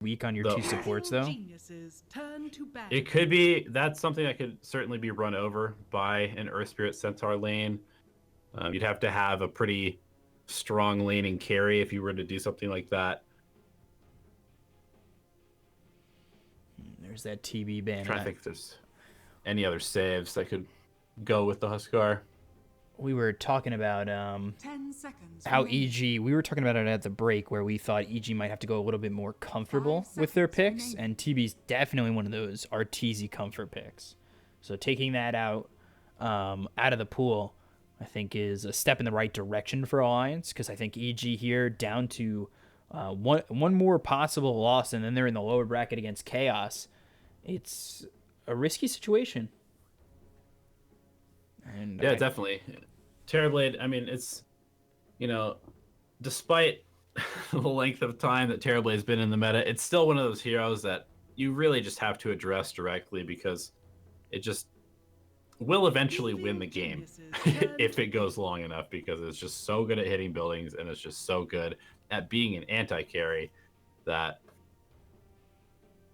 weak on your The two supports, though. It could be. That's something that could certainly be run over by an Earth Spirit Centaur lane. You'd have to have a pretty strong laning carry if you were to do something like that. There's that TB ban. I'm trying to think if there's any other saves that could go with the Huskar. We were talking about 10 seconds how remaining. EG, we were talking about it at the break where we thought EG might have to go a little bit more comfortable with their picks, remaining. and TB's definitely one of those Arteezy comfort picks. So taking that out of the pool, I think is a step in the right direction for Alliance, because I think EG here down to one more possible loss, and then they're in the lower bracket against Chaos. It's a risky situation. And Yeah, definitely. Terrorblade, I mean, it's, despite the length of time that Terrorblade's been in the meta, it's still one of those heroes that you really just have to address directly, because it just will eventually win the game if it goes long enough, because it's just so good at hitting buildings and it's just so good at being an anti-carry that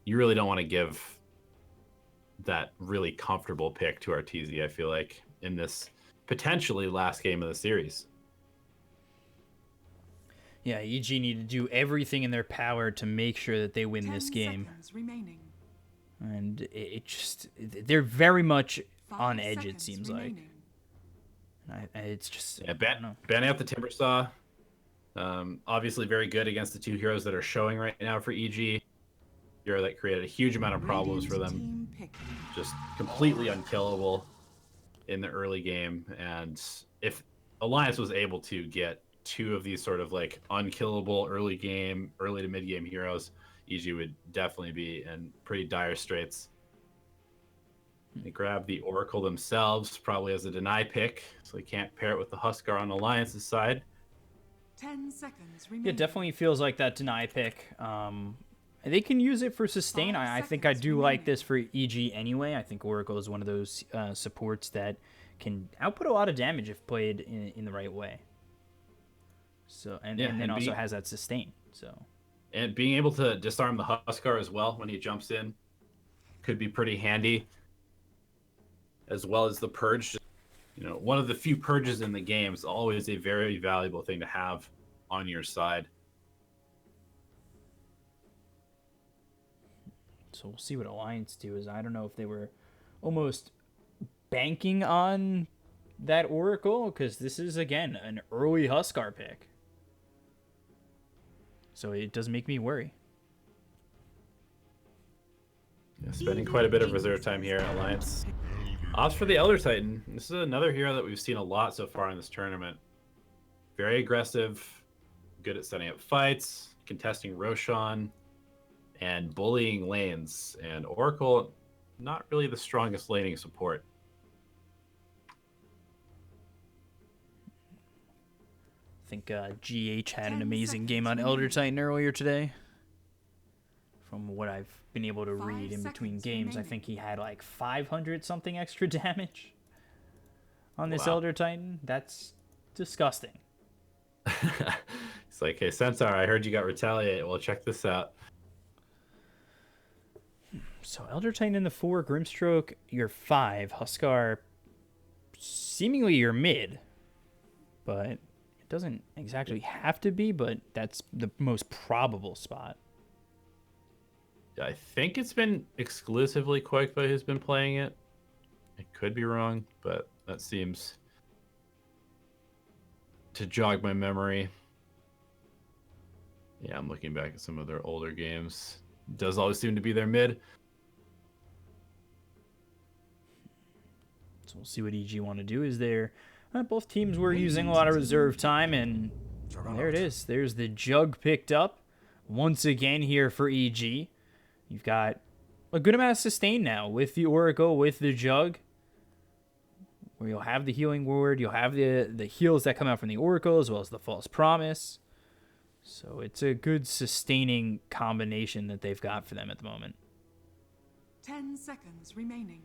you really don't want to give that really comfortable pick to Arteezy, I feel like, in this potentially last game of the series. Yeah, EG need to do everything in their power to make sure that they win this game. Remaining. And they're very much 5 on edge, it seconds seems remaining. like. It's just, Yeah, I don't know. banning out the Timbersaw. Obviously very good against the two heroes that are showing right now for EG. Hero that created a huge amount of problems for them. Just completely unkillable in the early game. And if Alliance was able to get two of these sort of like unkillable early to mid game heroes, EG would definitely be in pretty dire straits. They grab the Oracle themselves, probably as a deny pick, so they can't pair it with the Huskar on Alliance's side. 10 seconds remaining. It definitely feels like that deny pick. They can use it for sustain. 5 I think I seconds do like remaining. this for EG anyway. I think Oracle is one of those supports that can output a lot of damage if played in the right way. So and then also has that sustain. So and being able to disarm the Huskar as well when he jumps in could be pretty handy, as well as the purge. One of the few purges in the game is always a very valuable thing to have on your side. So we'll see what Alliance do. I don't know if they were almost banking on that Oracle, because this is, again, an early Huskar pick. So it does make me worry. Yeah, spending quite a bit of reserve time here, Alliance. Opts for the Elder Titan. This is another hero that we've seen a lot so far in this tournament. Very aggressive, good at setting up fights, contesting Roshan, and bullying lanes. And Oracle, not really the strongest laning support. I think GH had an amazing game on Elder Titan earlier today. From what I've been able to read in between games, I think he had like 500 something extra damage on this Elder Titan. That's disgusting. It's like, hey, Centaur, I heard you got Retaliate. Well, check this out. So Elder Titan in the 4, Grimstroke, you're 5, Huskar, seemingly you're mid. But it doesn't exactly have to be, but that's the most probable spot. I think it's been exclusively Quakeboy who's been playing it. I could be wrong, but that seems to jog my memory. Yeah, I'm looking back at some of their older games. Does always seem to be their mid. So we'll see what EG want to do. Is there... both teams were using a lot of reserve time, and there it is. There's the Jug picked up once again here for EG. You've got a good amount of sustain now with the Oracle, with the Jug, where you'll have the Healing Ward, you'll have the heals that come out from the Oracle, as well as the False Promise. So it's a good sustaining combination that they've got for them at the moment. 10 seconds remaining.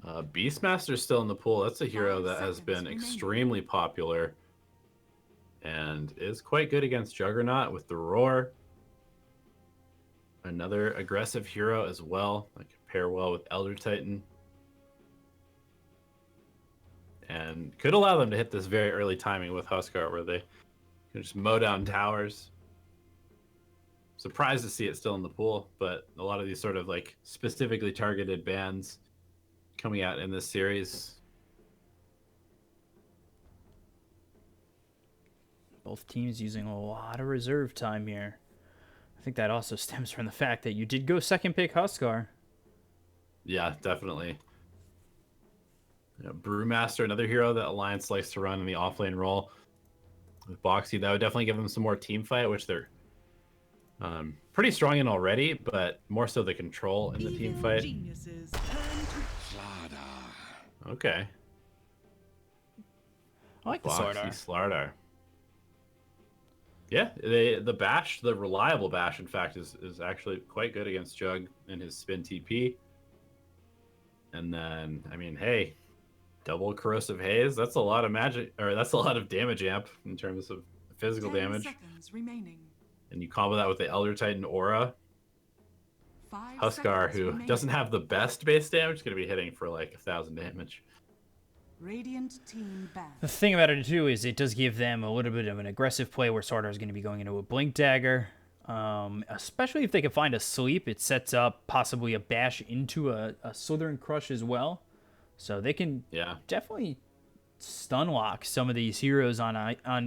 Beastmaster's still in the pool. That's a hero that has been extremely popular and is quite good against Juggernaut with the Roar. another aggressive hero as well. Like pair well with Elder Titan. And could allow them to hit this very early timing with Huskar where they can just mow down towers. Surprised to see it still in the pool, but a lot of these sort of like specifically targeted bans coming out in this series. Both teams using a lot of reserve time here. I think that also stems from the fact that you did go second pick Huskar. Yeah, definitely. Brewmaster, another hero that Alliance likes to run in the offlane role. With Boxy, that would definitely give them some more team fight, which they're pretty strong in already, but more so the control in the team fight. Okay. I like the Boxy Starladder. Starladder. Yeah, the bash, the reliable bash, in fact, is actually quite good against Jug in his spin TP. And then, I mean, hey, double corrosive haze. That's a lot of magic, or that's a lot of damage amp in terms of physical 10 damage. seconds remaining. And you combo that with the Elder Titan aura. 5 Huskar, seconds who remaining. doesn't have the best base damage, is going to be hitting for like 1,000 damage. Radiant team ban. The thing about it too is it does give them a little bit of an aggressive play where Sardar is going to be going into a blink dagger. Especially if they can find a sleep, it sets up possibly a bash into a Slithering Crush as well. So they can definitely stun lock some of these heroes on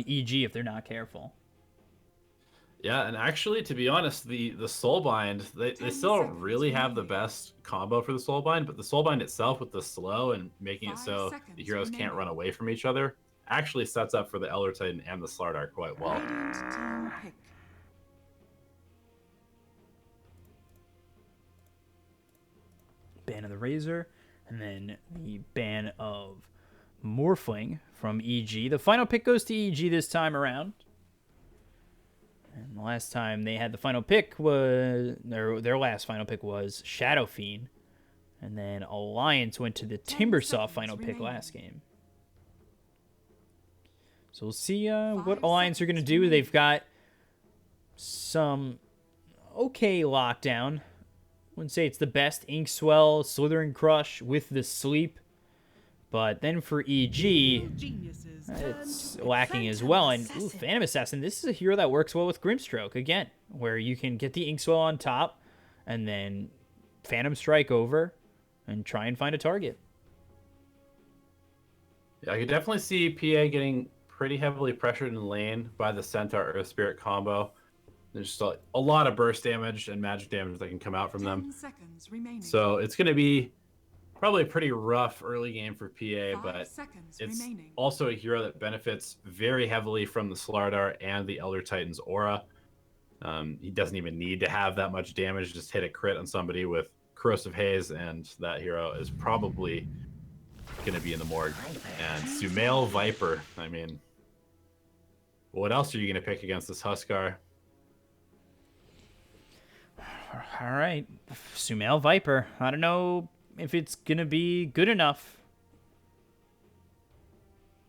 EG if they're not careful. Yeah, and actually, to be honest, the Soulbind, they still don't really have the best combo for the Soulbind, but the Soulbind itself with the slow and making it so the heroes can't run away from each other actually sets up for the Elder Titan and the Starladder quite well. Radiant team pick. Ban of the Razor, and then the ban of Morphling from EG. The final pick goes to EG this time around. And the last time they had the final pick was their last final pick was Shadow Fiend, and then Alliance went to the Timbersaw final pick last game. So we'll see what Alliance are going to do. They've got some okay lockdown. Wouldn't say it's the best. Inkswell, Slithering Crush with the sleep. But then for EG, it's lacking as well. And ooh, Phantom Assassin, this is a hero that works well with Grimstroke, again, where you can get the Inkswell on top and then Phantom Strike over and try and find a target. Yeah, I could definitely see PA getting pretty heavily pressured in lane by the Centaur Earth Spirit combo. There's just a lot of burst damage and magic damage that can come out from 10 them. seconds remaining. So it's going to be probably a pretty rough early game for PA, 5 but seconds it's remaining. also a hero that benefits very heavily from the Starladder and the Elder Titan's aura. He doesn't even need to have that much damage, just hit a crit on somebody with Corrosive Haze, and that hero is probably going to be in the morgue. And Sumail Viper, I mean, what else are you going to pick against this Huskar? All right, Sumail Viper. I don't know if it's going to be good enough,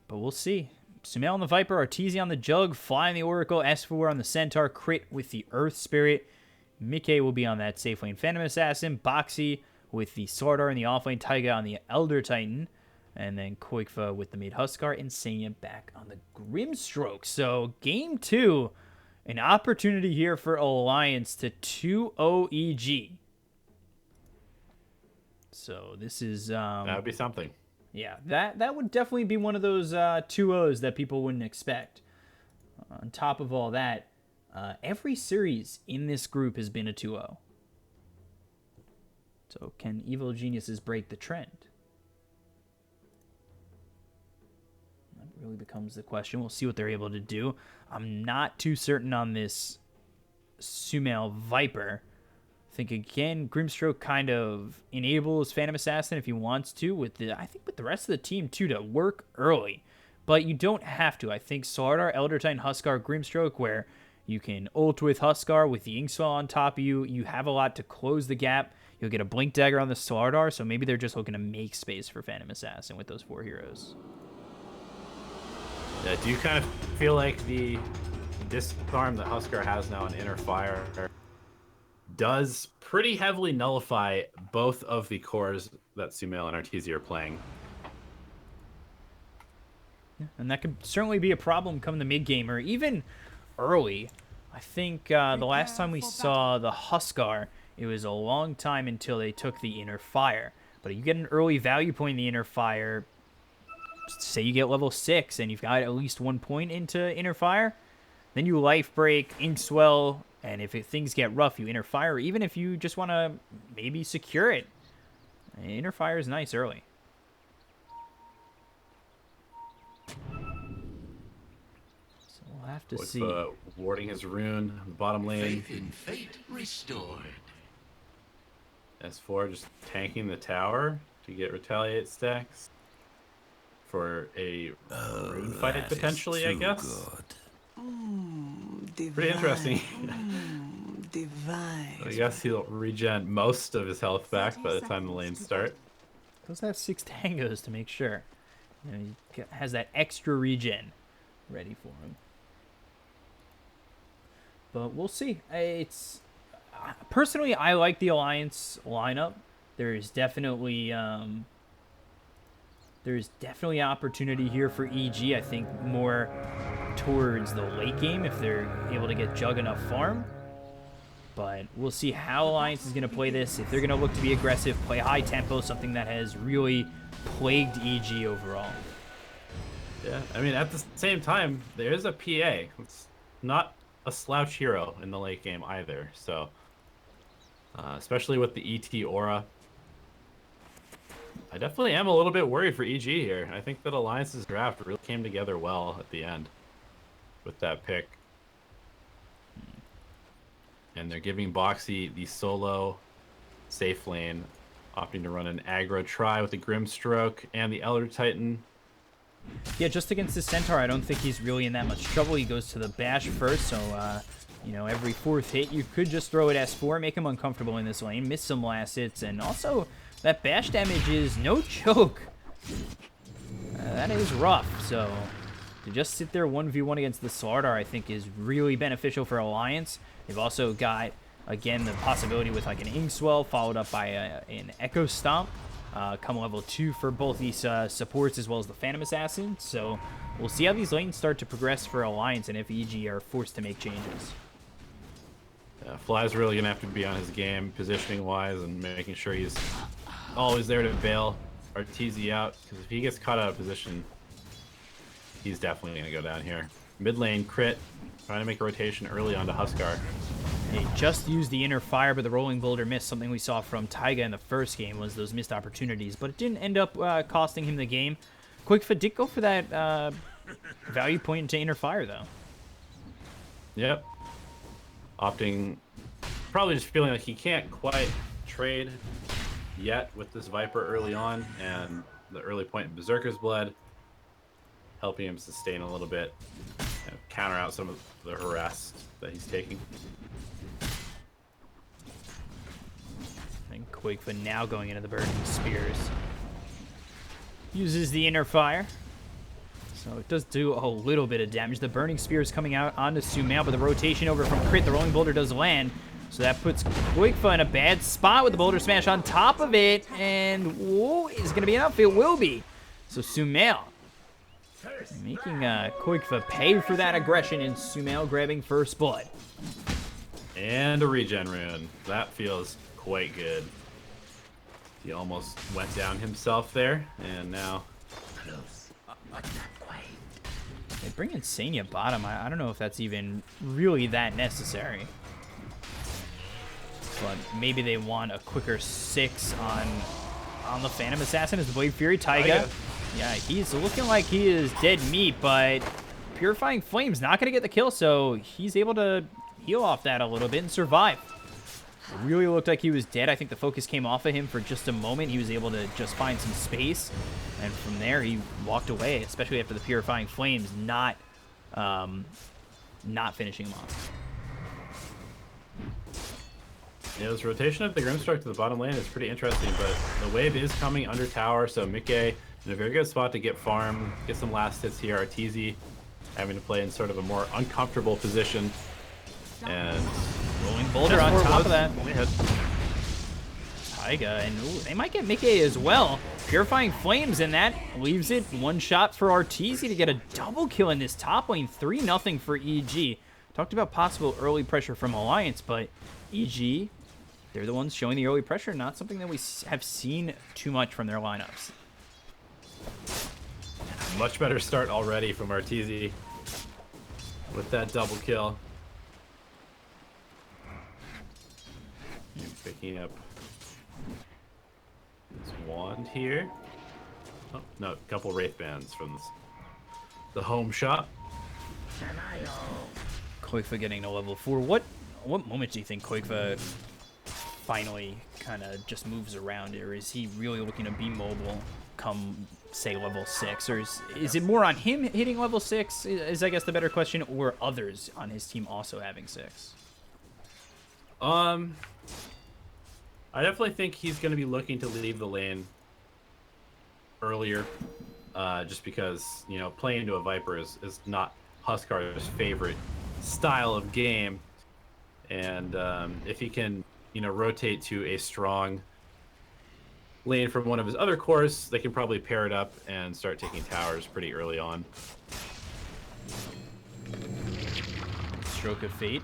but we'll see. Sumail on the Viper, Arteezy on the Jug, Fly on the Oracle, S4 on the Centaur, Crit with the Earth Spirit. Mickey will be on that safe lane Phantom Assassin, Boxy with the Sardar and the offlane, Taiga on the Elder Titan, and then Koikfa with the mid Huskar, and Senya back on the Grimstroke. So game 2, an opportunity here for Alliance to 2-0 EG. So this is That would be something. yeah, that would definitely be one of those 2-0s that people wouldn't expect. On top of all that, every series in this group has been a 2-0. So can Evil Geniuses break the trend? That really becomes the question. We'll see what they're able to do. I'm not too certain on this Sumail Viper. I think again, Grimstroke kind of enables Phantom Assassin if he wants to with the rest of the team too to work early. But you don't have to. I think Sardar, Elder Titan, Huskar, Grimstroke, where you can ult with Huskar with the Inkswell on top of you. You have a lot to close the gap. You'll get a Blink Dagger on the Sardar, so maybe they're just looking to make space for Phantom Assassin with those 4 heroes. Yeah, do you kind of feel like the disarm that Huskar has now in Inner Fire does pretty heavily nullify both of the cores that Sumail and Arteezy are playing. And that could certainly be a problem come the mid game or even early. I think the last time we saw the Huskar, it was a long time until they took the Inner Fire. But you get an early value point in the Inner Fire, say you get level 6 and you've got at least 1 point into Inner Fire, then you Life Break, Inkswell, and if things get rough, you Inner Fire, or even if you just want to maybe secure it. Inner Fire is nice early. We'll have to see. Warding his rune on the bottom lane. Faith in fate restored. S4 just tanking the tower to get retaliate stacks for a rune fight potentially, I guess. Pretty interesting. Divine. I guess he'll regen most of his health back by the time the lanes start. Does have 6 tangos to make sure. You know, he has that extra regen ready for him. But we'll see. It's personally, I like the Alliance lineup. There's definitely opportunity here for EG. I think more towards the late game if they're able to get Jug enough farm. But we'll see how Alliance is going to play this. If they're going to look to be aggressive, play high tempo, something that has really plagued EG overall. Yeah, I mean, at the same time, there's a PA. It's not a slouch hero in the late game either. So, especially with the ET aura, I definitely am a little bit worried for EG here. I think that Alliance's draft really came together well at the end with that pick. And they're giving Boxy the solo safe lane, opting to run an aggro try with the Grimstroke and the Elder Titan. Yeah, just against the Centaur, I don't think he's really in that much trouble. He goes to the bash first, so, you know, every 4th hit, you could just throw it S4, make him uncomfortable in this lane, miss some last hits, and also, that bash damage is no joke. That is rough, so to just sit there 1v1 against the Starladder, I think, is really beneficial for Alliance. They've also got, again, the possibility with, like, an Inkswell, followed up by an Echo Stomp. Come level 2 for both these supports as well as the Phantom Assassin. So we'll see how these lanes start to progress for Alliance and if EG are forced to make changes. Fly's really going to have to be on his game positioning-wise and making sure he's always there to bail Arteezy out. Because if he gets caught out of position, he's definitely going to go down here. Mid lane, crit, trying to make a rotation early onto Huskar. They just used the Inner Fire, but the Rolling Boulder missed. Something we saw from Taiga in the first game was those missed opportunities, but it didn't end up costing him the game. Quickfoot did go for that value point into Inner Fire, though. Yep. Opting, probably just feeling like he can't quite trade yet with this Viper early on, and the early point in Berserker's Blood helping him sustain a little bit, kind of counter out some of the harass that he's taking. And Quickfoot now going into the Burning Spears. Uses the Inner Fire. So it does do a little bit of damage. The Burning Spear is coming out onto Sumail, but the rotation over from crit, the Rolling Boulder does land. So that puts Quickfoot in a bad spot with the Boulder Smash on top of it. And, whoa, is going to be enough? It will be. So Sumail making Quickfoot pay for that aggression, and Sumail grabbing first blood. And a regen rune. That feels quite good. He almost went down himself there, and now... Close, but not quite. They bring in Senya bottom. I don't know if that's even really that necessary. But maybe they want a quicker 6 on the Phantom Assassin as the Blade Fury. Taiga. Yeah, he's looking like he is dead meat, but Purifying Flame's not going to get the kill, so he's able to heal off that a little bit and survive. It really looked like he was dead. I think the focus came off of him for just a moment. He was able to just find some space, and from there he walked away, especially after the Purifying Flames not finishing him off. Yeah, this rotation of the Grimstroke to the bottom lane is pretty interesting, but the wave is coming under tower, so Mikke in a very good spot to get farm, get some last hits here. Arteezy having to play in sort of a more uncomfortable position, and Rolling Boulder on top of that. Taiga, and ooh, they might get Mickey as well. Purifying Flames, and that leaves it one shot for Arteezy to get a double kill in this top lane. 3-0 for EG. Talked about possible early pressure from Alliance, but EG, they're the ones showing the early pressure. Not something that we have seen too much from their lineups. Much better start already from Arteezy with that double kill. Picking up this wand here. Oh, no, a couple Wraith Bands from the home shop. Koikfa getting to level 4. What moment do you think Koikfa finally kind of just moves around, or is he really looking to be mobile come, say, level 6? Or is it more on him hitting level 6 is I guess the better question, or others on his team also having 6? I definitely think he's going to be looking to leave the lane earlier, just because, you know, playing into a Viper is not Huskar's favorite style of game. And if he can, you know, rotate to a strong lane from one of his other cores, they can probably pair it up and start taking towers pretty early on. Stroke of Fate.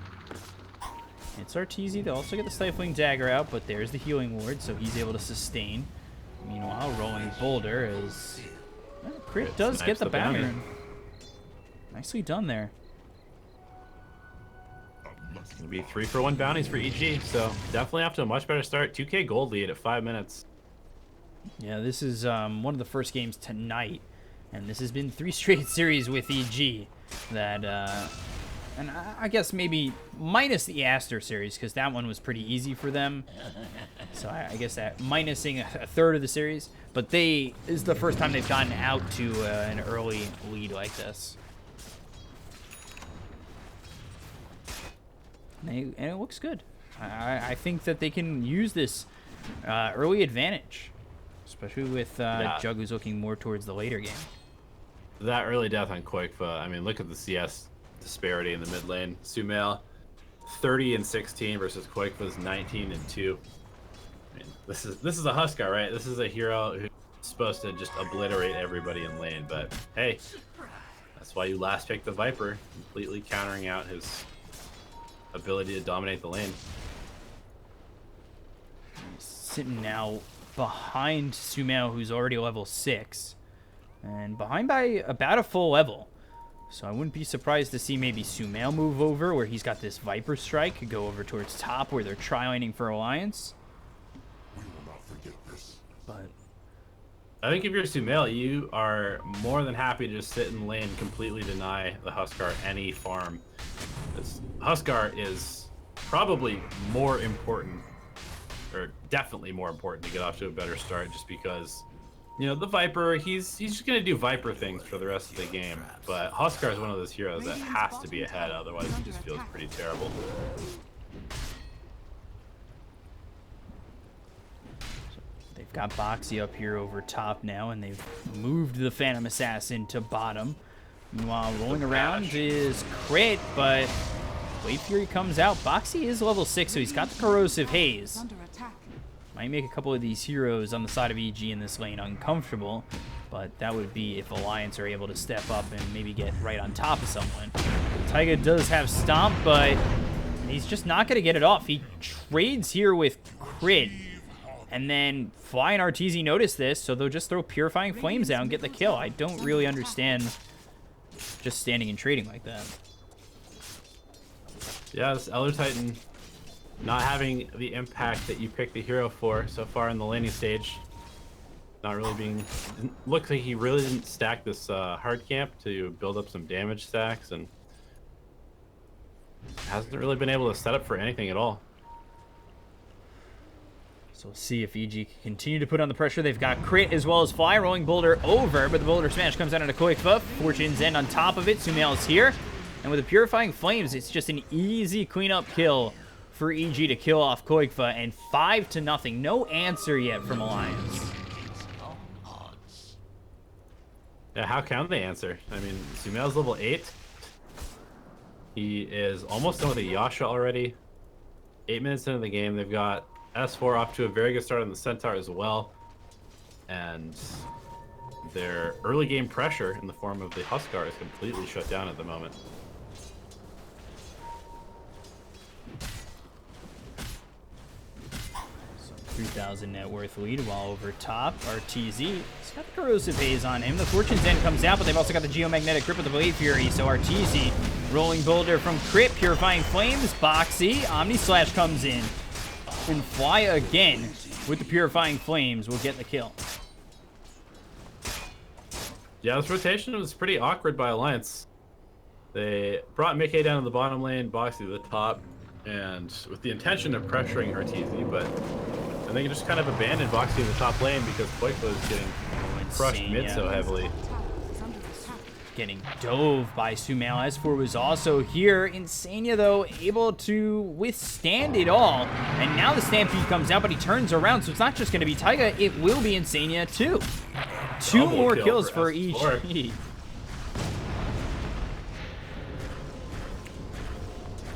It's Arteezy. They'll also get the Stifling Dagger out, but there's the Healing Ward, so he's able to sustain. Meanwhile, Rolling Boulder is... Crit does get the bounty. Nicely done there. It's going to be 3-for-1 bounties for EG, so definitely off to a much better start. 2k gold lead at 5 minutes. Yeah, this is one of the first games tonight, and this has been 3 straight series with EG that... and I guess maybe minus the Aster series, because that one was pretty easy for them. So I guess that minusing a third of the series. But this is the first time they've gotten out to an early lead like this. And it looks good. I think that they can use this early advantage, especially with Jug, who's looking more towards the later game. That early death on Koikfa, I mean, look at the CS disparity in the mid lane. Sumail 30-16 versus Koikfa's 19-2. I mean, this is a Huskar, right? This is a hero who's supposed to just obliterate everybody in lane, but hey, that's why you last picked the Viper, completely countering out his ability to dominate the lane. He's sitting now behind Sumail, who's already level 6, and behind by about a full level. So I wouldn't be surprised to see maybe Sumail move over, where he's got this Viper Strike, go over towards top, where they're tri-laning for Alliance. We will not forget this. But I think if you're Sumail, you are more than happy to just sit in lane, completely deny the Huskar any farm. Huskar is probably more important, or definitely more important, to get off to a better start, just because, you know, the Viper, he's just going to do Viper things for the rest of the game. But Huskar is one of those heroes that has to be ahead, otherwise it just feels pretty terrible. they've got Boxy up here over top now, and they've moved the Phantom Assassin to bottom. Meanwhile, rolling around is Crit, but Wave Fury comes out. Boxy is level 6, so he's got the Corrosive Haze. Under attack. Might make a couple of these heroes on the side of EG in this lane uncomfortable, but that would be if Alliance are able to step up and maybe get right on top of someone. Taiga does have Stomp, but he's just not going to get it off. He trades here with Crit, and then Fly and Arteezy notice this, so they'll just throw Purifying Flames out and get the kill. I don't really understand just standing and trading like that. Yeah, this Elder Titan not having the impact that you picked the hero for so far in the laning stage. Not really being... Looks like he really didn't stack this hard camp to build up some damage stacks, and hasn't really been able to set up for anything at all. So we'll see if EG can continue to put on the pressure. They've got Crit as well as Fly. Rolling Boulder over, but the Boulder Smash comes out into Koikfa. Fortune's End on top of it. Sumail is here. And with the Purifying Flames, it's just an easy cleanup kill for EG to kill off Koikfa, and 5-0. No answer yet from Alliance. Yeah, how can they answer? I mean, Sumail's level 8. He is almost done with a Yasha already. 8 minutes into the game. They've got S4 off to a very good start on the Centaur as well. And their early game pressure in the form of the Huskar is completely shut down at the moment. 3,000 net worth lead, while over top, RTZ, he's got the Corrosive Haze on him. The Fortune's End comes out, but they've also got the Geomagnetic Grip with the Blade Fury, so RTZ, Rolling Boulder from Crypt, Purifying Flames, Boxy, Omni Slash comes in, and Fly again with the Purifying Flames will get the kill. Yeah, this rotation was pretty awkward by Alliance. They brought Mickey down to the bottom lane, Boxy to the top, and with the intention of pressuring RTZ, but I think it just kind of abandoned Boxy in the top lane because Koikla is getting crushed mid so heavily. Getting dove by Sumail. S4 was also here. Insania, though, able to withstand it all. And now the Stampede comes out, but he turns around, so it's not just going to be Taiga, it will be Insania, too. Two more kills for each.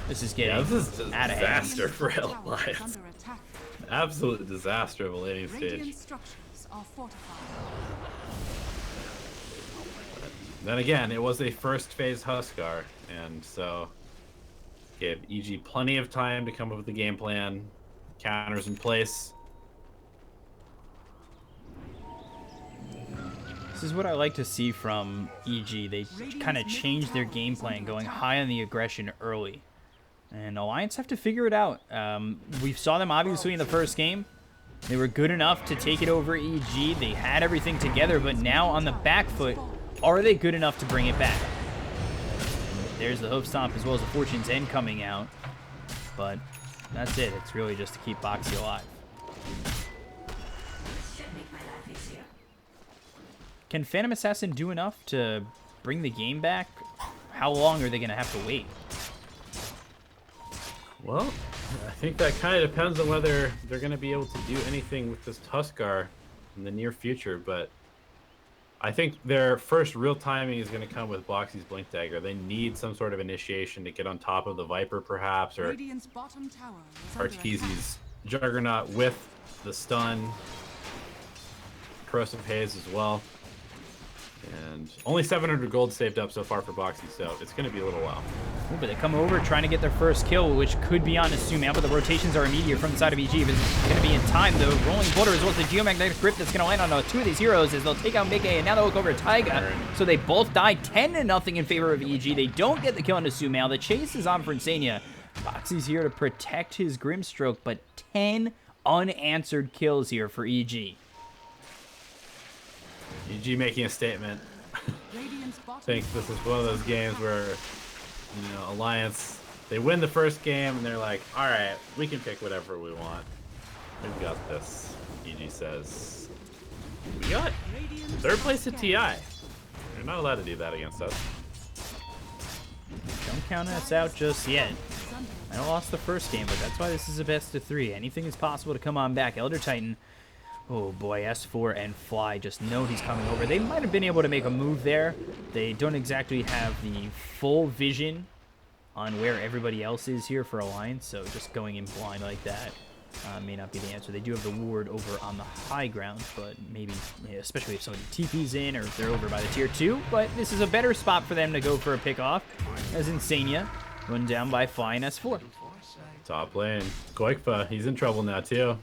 This is getting this is a out of hand. disaster for Alliance. Absolute disaster of a laning stage. Then again, it was a first phase Huskar, and so gave EG plenty of time to come up with the game plan, counters in place. This is what I like to see from EG. They kind of changed their game plan, going high on the aggression early. And Alliance have to figure it out. We saw them obviously in the first game. They were good enough to take it over EG. They had everything together, but now on the back foot, are they good enough to bring it back? There's the Hoof Stomp as well as the Fortune's End coming out. But that's it. It's really just to keep Boxy alive. Can Phantom Assassin do enough to bring the game back? How long are they going to have to wait? Well, I think that kind of depends on whether they're going to be able to do anything with this Huskar in the near future, but I think their first real timing is going to come with Boxy's Blink Dagger. They need some sort of initiation to get on top of the Viper, perhaps, or RTZ's Juggernaut with the stun, Corrosive Haze as well. And only 700 gold saved up so far for Boxy, so it's going to be a little while. Ooh, but they come over trying to get their first kill, which could be on Sumail, but the rotations are immediate from the side of EG. But it's going to be in time, though. Rolling Boulder as well as the Geomagnetic Grip that's going to land on two of these heroes as they'll take out Mickey, and now they'll look over at Taiga. So they both die 10-0 in favor of EG. They don't get the kill on Sumail. The chase is on for Insania. Boxy's here to protect his Grimstroke, but 10 unanswered kills here for EG. EG making a statement. I think this is one of those games where, you know, Alliance, they win the first game and they're like, all right, we can pick whatever we want. We've got this, EG says. We got third place at TI. You're not allowed to do that against us. Don't count us out just yet. I lost the first game, but that's why this is a best of 3. Anything is possible to come on back. Elder Titan. Oh boy, S4 and Fly just know he's coming over. They might have been able to make a move there. They don't exactly have the full vision on where everybody else is here for Alliance, so just going in blind like that may not be the answer. They do have the ward over on the high ground, but maybe, especially if somebody TP's in or if they're over by the tier 2. But this is a better spot for them to go for a pickoff, as Insania run down by Fly and S4. Top lane. Koikpa, he's in trouble now too.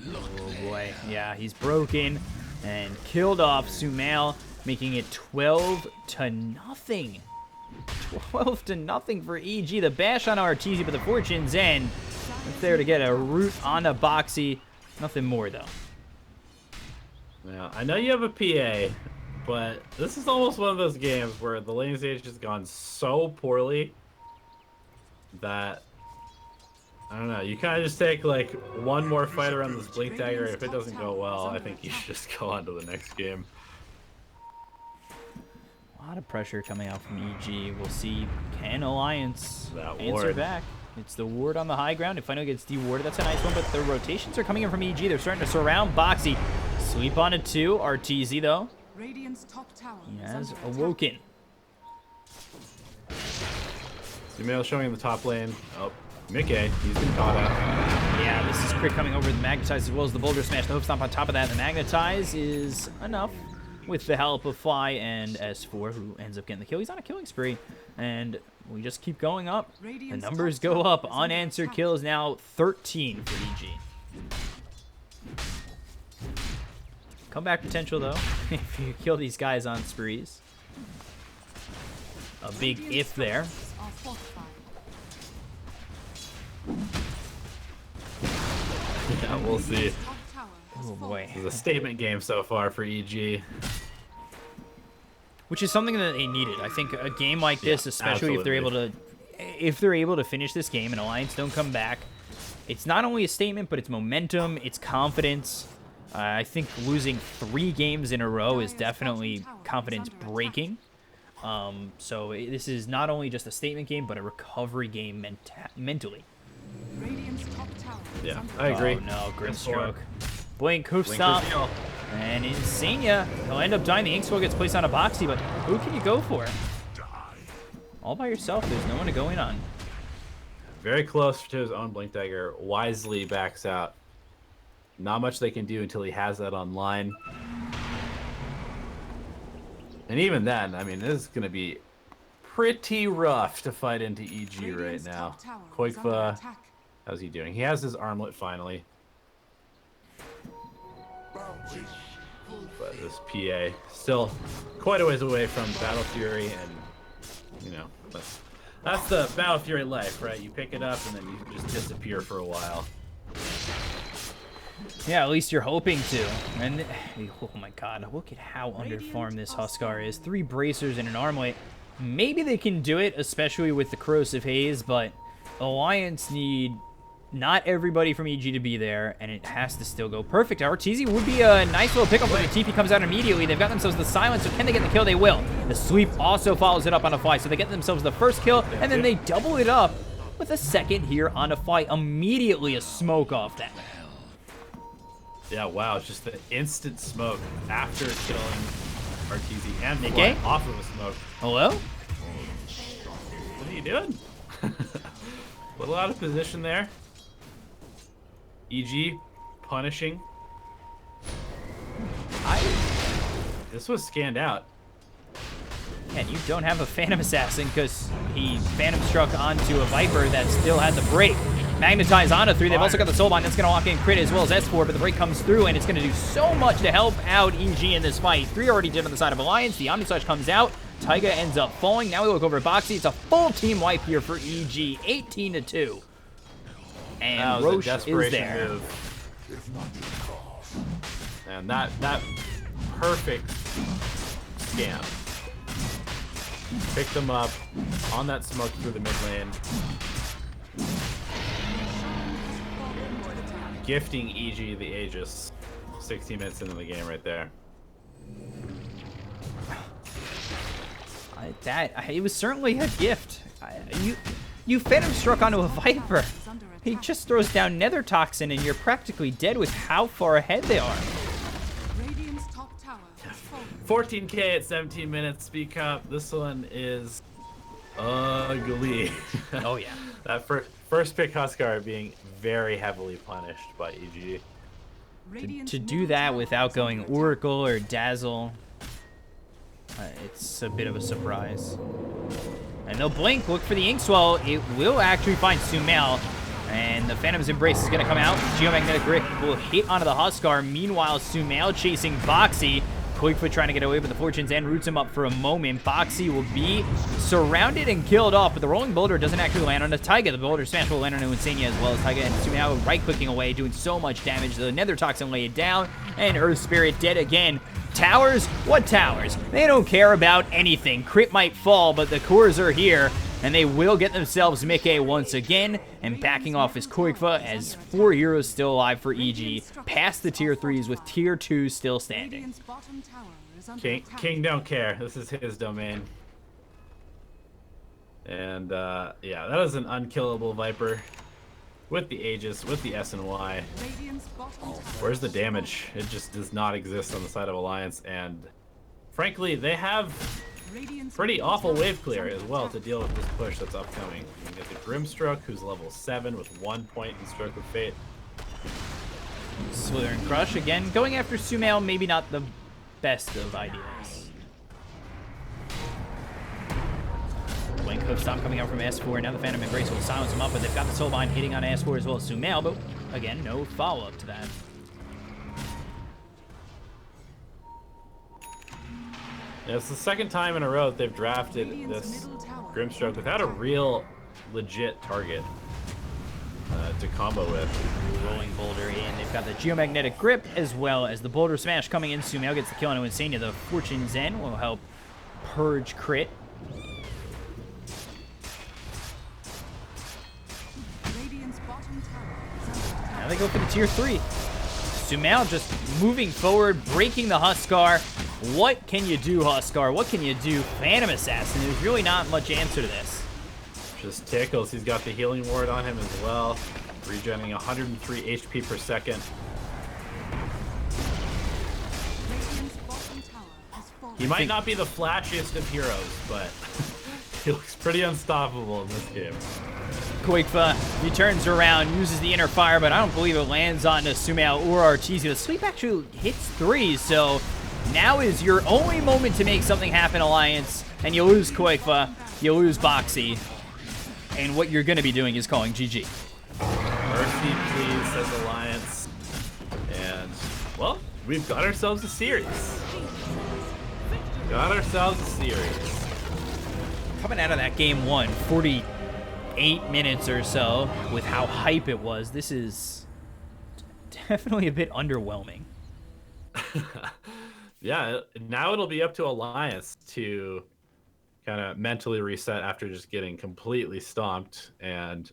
Oh boy, yeah, he's broken and killed off Sumail, making it 12-0. 12-0 for EG. The bash on RTZ, but the Fortune's End. It's there to get a root on a Boxy. Nothing more though. Now, I know you have a PA, but this is almost one of those games where the lane stage has gone so poorly that, I don't know, you kind of just take like one more fight around this Blink Dagger. If it doesn't go well, I think you should just go on to the next game. A lot of pressure coming out from EG. We'll see, can Alliance answer ward back? It's the ward on the high ground. If Final gets dewarded, that's a nice one, but the rotations are coming in from EG. They're starting to surround Boxy. Sleep on it too. RTZ though, he has awoken. Sumail showing in the top lane. Oh, Mickey, he's been caught out. Yeah, this is Crit coming over the Magnetize as well as the Boulder Smash. The Hoof Stomp on top of that. The Magnetize is enough with the help of Fly and S4, who ends up getting the kill. He's on a killing spree, and we just keep going up. The numbers go up. Unanswered kills now 13 for EG. Comeback potential, though, if you kill these guys on sprees. A big if there. Yeah, we'll see. Oh boy. It's a statement game so far for EG. Which is something that they needed. I think a game like this, especially absolutely. if they're able to finish this game and Alliance don't come back, it's not only a statement, but it's momentum, it's confidence. I think losing 3 games in a row is definitely confidence breaking. So this is not only just a statement game, but a recovery game mentally. Yeah, I agree. Oh no, Grimstroke. Blink, Hoof Stomp, and Insania. He'll end up dying. The Inkswell gets placed on a Boxy, but who can you go for? All by yourself, there's no one to go in on. Very close to his own Blink Dagger. Wisely backs out. Not much they can do until he has that online. And even then, I mean, this is going to be pretty rough to fight into EG right now. Koikva, how's he doing? He has his armlet finally. But this PA still quite a ways away from Battle Fury, and you know, that's the Battle Fury life, right? You pick it up and then you just disappear for a while. Yeah, at least you're hoping to. And oh my god, look at how underfarmed this Huskar is. 3 bracers and an armlet. Maybe they can do it, especially with the Corrosive Haze, but Alliance need not everybody from EG to be there, and it has to still go perfect. Arteezy would be a nice little pickup when the TP comes out immediately. They've got themselves the silence, so can they get the kill? They will. The sweep also follows it up on a Fly, so they get themselves the first kill, and then they double it up with a second here on a Fly. Immediately a smoke off that. Yeah, wow, it's just the instant smoke after killing Arteezy and Fly Nikkei? off of a smoke. Hello? What are you doing? A little out of position there. EG punishing. This was scanned out. And you don't have a Phantom Assassin because he Phantom struck onto a Viper that still had the break. Magnetize on a 3. They've also got the Soulbind that's going to lock in crit as well as S4, but the break comes through, and it's going to do so much to help out EG in this fight. 3 already did on the side of Alliance. The Omnislash comes out. Taiga ends up falling. Now we look over at Boxy. It's a full team wipe here for EG, 18-2. And Roche is there. Move. And that perfect scam. Picked them up on that smoke through the mid lane. Gifting EG the Aegis. 16 minutes into the game right there. It was certainly a gift. You Phantom struck onto a Viper. He just throws down Nether Toxin and you're practically dead with how far ahead they are. 14k at 17 minutes. Speak up. This one is ugly. Oh yeah. That first pick Huskar being very heavily punished by EG. To do that without going Oracle or Dazzle, it's a bit of a surprise. And they'll blink, look for the Inkswell. It will actually find Sumail. And the Phantom's Embrace is going to come out. Geomagnetic Rick will hit onto the Huskar. Meanwhile, Sumail chasing Boxy. Koikfoot trying to get away, but the Fortunes and roots him up for a moment. Boxy will be surrounded and killed off, but the Rolling Boulder doesn't actually land on the Taiga. The Boulder Smash will land on Insania as well as Taiga and Sumail right-clicking away, doing so much damage. The Nether Toxin laid down, and Earth Spirit dead again. Towers? What towers? They don't care about anything. Crit might fall, but the cores are here, and they will get themselves Mickey once again, and backing off is Koikva as 4 heroes still alive for EG, past the tier 3s with tier 2 still standing. King don't care. This is his domain. And yeah, that is an unkillable Viper with the Aegis, with the S and Y. Where's the damage? It just does not exist on the side of Alliance, and frankly, they have Radiant's pretty middle awful tower wave is clear under as well attack. to deal with this push that's upcoming. You can get the Grimstroke, who's level 7 with 1 point in Stroke of Fate. Slither and Crush again. Going after Sumail, maybe not the best of ideas. Wing Hoof Stomp coming out from S4. Now the Phantom Embrace will silence him up, but they've got the Soulbind hitting on S4 as well as Sumail, but again, no follow-up to that. Yeah, it's the second time in a row that they've drafted Radiant's this middle tower Grimstroke is without a under real legit target to combo with. Rolling Boulder in. They've got the Geomagnetic Grip as well as the Boulder Smash coming in. Sumail gets the kill on Insania. The Fortune Zen will help purge crit. Radiant's bottom tower is under attack. Now they go for the tier 3. Sumail just moving forward, breaking the Huskar. What can you do, Huskar? What can you do, Phantom Assassin? There's really not much answer to this. Just tickles. He's got the healing ward on him as well. Regenerating 103 HP per second. Radiant's bottom tower has fallen. He might not be the flashiest of heroes, but he looks pretty unstoppable in this game. Koikfa, he turns around, uses the inner fire, but I don't believe it lands on Sumail or Arteezy. The sweep actually hits 3, so now is your only moment to make something happen, Alliance, and you lose Koikfa, you lose Boxy, and what you're going to be doing is calling GG. Mercy, please, says Alliance. And, well, we've got ourselves a series. Got ourselves a series. Coming out of that game 1, 48 minutes or so, with how hype it was, this is definitely a bit underwhelming. Yeah, now it'll be up to Alliance to kind of mentally reset after just getting completely stomped. And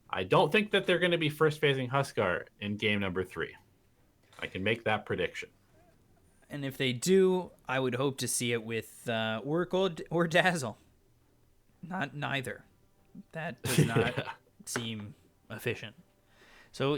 I don't think that they're going to be first facing Huskar in game number 3. I can make that prediction. And if they do, I would hope to see it with Oracle or Dazzle. Not neither. That does not seem efficient. So